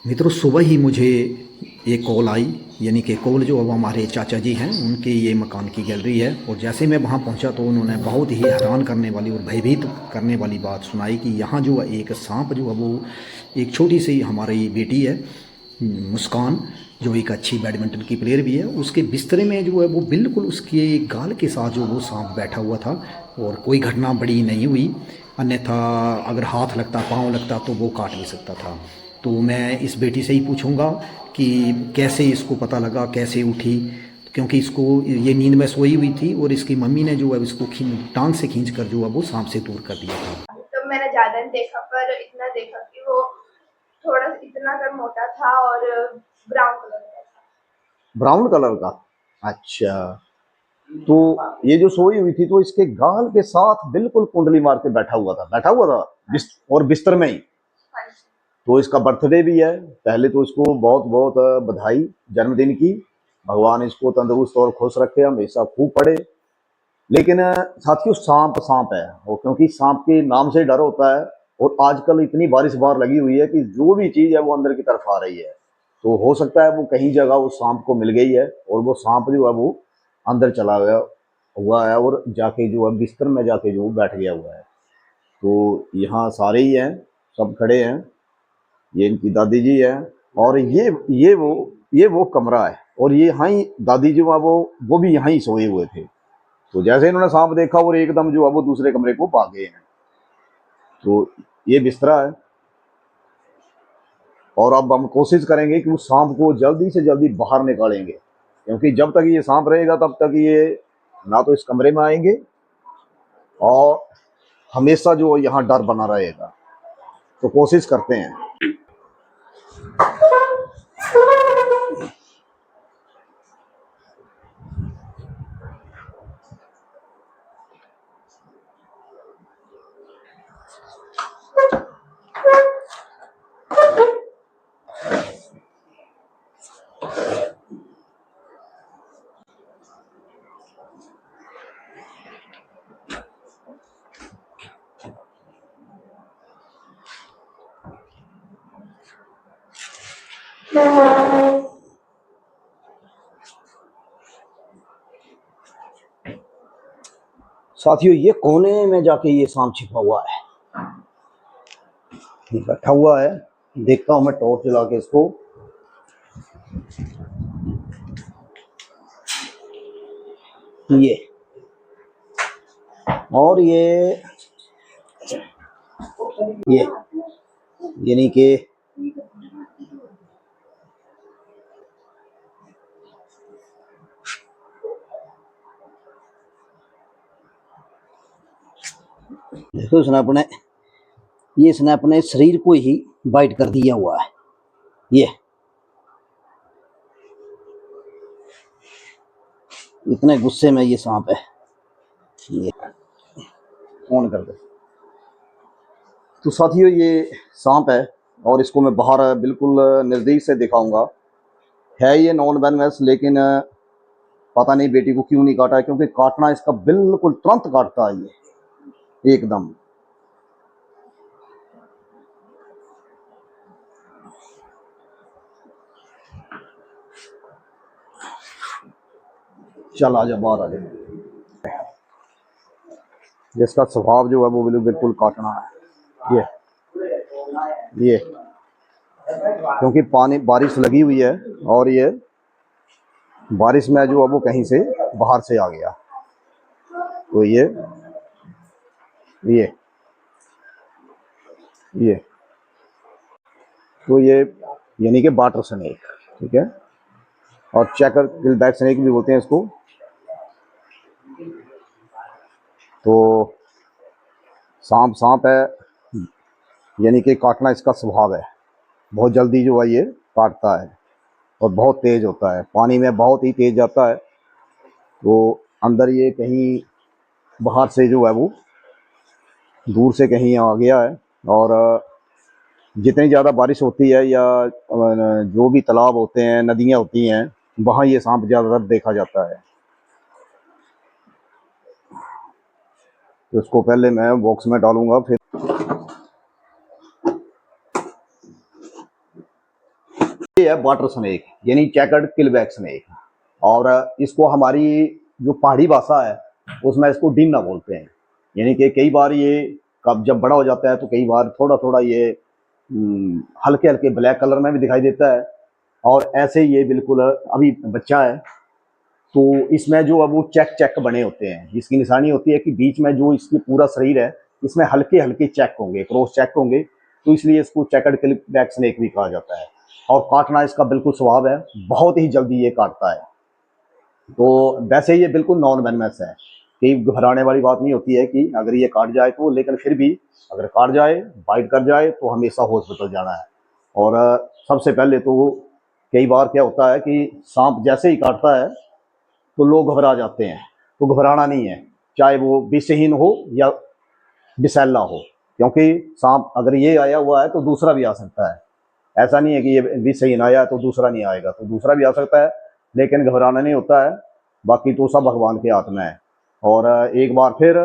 मित्रों, सुबह ही मुझे एक कॉल आई। यानी कि कॉल जो अब हमारे चाचा जी हैं उनके ये मकान की गैलरी है। और जैसे मैं वहाँ पहुँचा तो उन्होंने बहुत ही हैरान करने वाली और भयभीत करने वाली बात सुनाई कि यहाँ जो है एक सांप जो है वो, एक छोटी सी हमारी बेटी है मुस्कान, जो एक अच्छी बैडमिंटन की प्लेयर भी है, उसके बिस्तरे में जो है वो बिल्कुल उसके गाल के साथ जो वो सांप बैठा हुआ था। और कोई घटना बड़ी नहीं हुई, अन्यथा अगर हाथ लगता पाँव लगता तो वो काट भी सकता था। तो मैं इस बेटी से ही पूछूंगा कि कैसे इसको पता लगा, कैसे उठी, क्योंकि इसको ये नींद में सोई हुई थी और इसकी मम्मी ने जो है इसको टांग से खींच कर जो है वो सांप से दूर कर दिया था। तो मैंने ज्यादा नहीं देखा, पर इतना देखा कि वो थोड़ा इतना कर मोटा था और ब्राउन कलर का था। ब्राउन कलर का। अच्छा, तो ये जो सोई हुई थी तो इसके गाल के साथ बिल्कुल कुंडली मार के बैठा हुआ था और बिस्तर में ही। हाँ जी। तो इसका बर्थडे भी है। पहले तो इसको बहुत बहुत बधाई जन्मदिन की। भगवान इसको तंदुरुस्त और खुश रखे, हमेशा खूब पढ़े। लेकिन साथियों, सांप सांप है वो, क्योंकि सांप के नाम से डर होता है। और आजकल इतनी बारिश बार लगी हुई है कि जो भी चीज है वो अंदर की तरफ आ रही है। तो हो सकता है वो कहीं जगह उस सांप को मिल गई है और वो सांप जो है वो अंदर चला गया हुआ है और जाके जो है बिस्तर में जाके जो बैठ गया हुआ है। तो यहाँ सारे ही हैं, सब खड़े हैं। ये इनकी दादी जी है और ये वो कमरा है। और ये यहाँ ही दादी जो है वो भी यहाँ ही सोए हुए थे। तो जैसे इन्होंने सांप देखा और एकदम जो है वो दूसरे कमरे को भाग गए हैं। तो ये बिस्तरा है और अब हम कोशिश करेंगे कि उस सांप को जल्दी से जल्दी बाहर निकालेंगे, क्योंकि जब तक ये सांप रहेगा तब तक ये ना तो इस कमरे में आएंगे और हमेशा जो यहाँ डर बना रहेगा। तो कोशिश करते हैं। साथियों, ये कोने में जाके ये सांप छिपा हुआ है, ये बैठा हुआ है। देखता हूं मैं टॉर्च जला के इसको। ये और ये यानी कि देखो इसने अपने शरीर को ही बाइट कर दिया हुआ है। ये इतने गुस्से में ये सांप है। ये ऑन कर दे। तो साथियों, ये सांप है और इसको मैं बाहर बिल्कुल नजदीक से दिखाऊंगा। है ये नॉन वेनमस, लेकिन पता नहीं बेटी को क्यों नहीं काटा है, क्योंकि काटना इसका बिल्कुल तुरंत काटता है ये एकदम। चल आ जा, बाहर आ जा। जिसका स्वभाव जो है वो बिल्कुल काटना है। ये क्योंकि पानी बारिश लगी हुई है और ये बारिश में जो है वो कहीं से बाहर से आ गया। तो ये ये तो ये यानी कि वाटर स्नेक, ठीक है। और चेकर किलबैक स्नेक भी बोलते हैं इसको। तो सांप सांप है, यानी कि काटना इसका स्वभाव है। बहुत जल्दी जो है ये काटता है और बहुत तेज होता है, पानी में बहुत ही तेज जाता है। तो अंदर ये कहीं बाहर से जो है वो दूर से कहीं आ गया है। और जितनी ज़्यादा बारिश होती है या जो भी तालाब होते हैं, नदियाँ होती हैं, वहाँ ये सांप ज़्यादातर देखा जाता है। तो इसको पहले मैं बॉक्स में डालूंगा, फिर ये है वाटर स्नेक यानी चेकर्ड किलबैक स्नेक। और इसको हमारी जो पहाड़ी भाषा है उसमें इसको डीना बोलते हैं। यानी कि कई बार ये कब जब बड़ा हो जाता है तो कई बार थोड़ा थोड़ा ये हल्के हल्के ब्लैक कलर में भी दिखाई देता है। और ऐसे ये बिल्कुल अभी बच्चा है तो इसमें जो अब वो चेक चेक बने होते हैं, जिसकी निशानी होती है कि बीच में जो इसकी पूरा शरीर है इसमें हल्के हल्के चेक होंगे, क्रॉस चेक होंगे, तो इसलिए इसको चेकर्ड किलबैक स्नेक भी कहा जाता है। और काटना इसका बिल्कुल स्वभाव है, बहुत ही जल्दी ये काटता है। तो वैसे ये बिल्कुल नॉन वेनमस है, कहीं घबराने वाली बात नहीं होती है कि अगर ये काट जाए तो, लेकिन फिर भी अगर काट जाए, बाइट कर जाए तो हमेशा हॉस्पिटल जाना है। और सबसे पहले तो कई बार क्या होता है कि सांप जैसे ही काटता है तो लोग घबरा जाते हैं, तो घबराना नहीं है, चाहे वो विषहीन हो या विषैला हो, क्योंकि सांप अगर ये आया हुआ है तो दूसरा भी आ सकता है। ऐसा नहीं है कि ये विषहीन आया तो दूसरा नहीं आएगा, तो दूसरा भी आ सकता है, लेकिन घबराना नहीं होता है। बाकी तो सब भगवान के हाथ में है। और एक बार फिर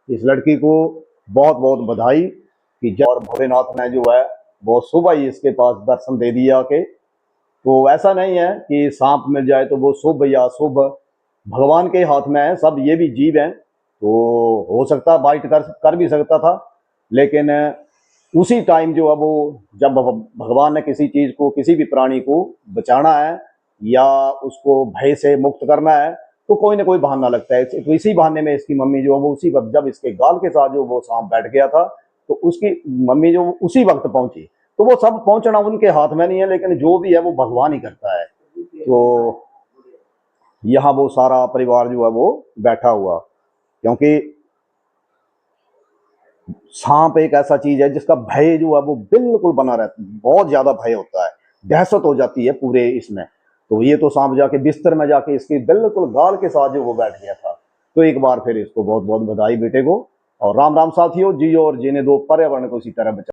इस लड़की को बहुत बहुत बधाई कि और भोलेनाथ ने जो है वो सुबह ही इसके पास दर्शन दे दिया के। तो ऐसा नहीं है कि सांप मिल जाए तो वो शुभ या अशुभ, भगवान के हाथ में है सब। ये भी जीव हैं, तो हो सकता बाइट कर भी सकता था, लेकिन उसी टाइम जो है वो जब भगवान ने किसी चीज को, किसी भी प्राणी को बचाना है या उसको भय से मुक्त करना है तो कोई ना कोई बहाना लगता है। तो इसी बहाने में इसकी मम्मी जो है वो उसी वक्त, जब इसके गाल के साथ जो वो सांप बैठ गया था, तो उसकी मम्मी जो उसी वक्त पहुंची। तो वो सब पहुंचना उनके हाथ में नहीं है, लेकिन जो भी है वो भगवान ही करता है। तो यहाँ वो सारा परिवार जो है वो बैठा हुआ, क्योंकि सांप एक ऐसा चीज है जिसका भय जो है वो बिल्कुल बना रहता है, बहुत ज्यादा भय होता है, दहशत हो जाती है पूरे इसमें। तो ये तो सांप जाके बिस्तर में जाके इसके बिल्कुल गाल के साथ जो वो बैठ गया था। तो एक बार फिर इसको बहुत बहुत बधाई बेटे को, और राम राम साथियों, जियो और जीने दो, पर्यावरण को इसी तरह बचा।